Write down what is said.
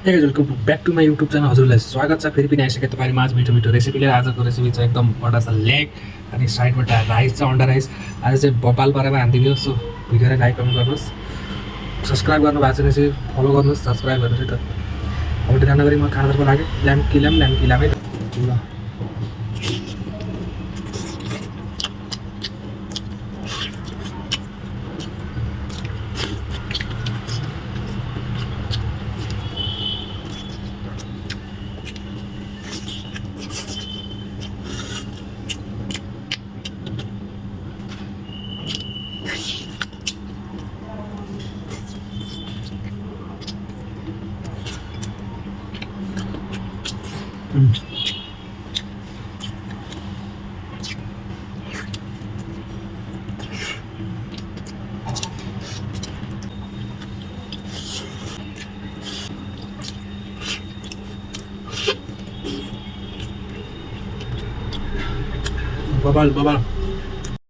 Hey guys, welcome back to my YouTube channel. हजुरलाई स्वागत छ फेरि पनि आइसके तपाईँ माझ मिठो मिठो रेसिपी लिएर। आजको रेसिपी चाहिँ एकदम बडा छ लेग अनि साइडबाट राइस छ, अन्डा राइस। आज चाहिँ बपाल परेमा हानिदियो। सो भिडियोलाई लाइक कमेन्ट गर्नुहोस्, सब्सक्राइब गर्नु भएको छैन चाहिँ फलो गर्नुहोस्, सब्सक्राइब गर्नुहोस् है त। अब ढिला नगरी म खानातर्फ लागेँ। ल्याम्प किलाम है त ल। बबाल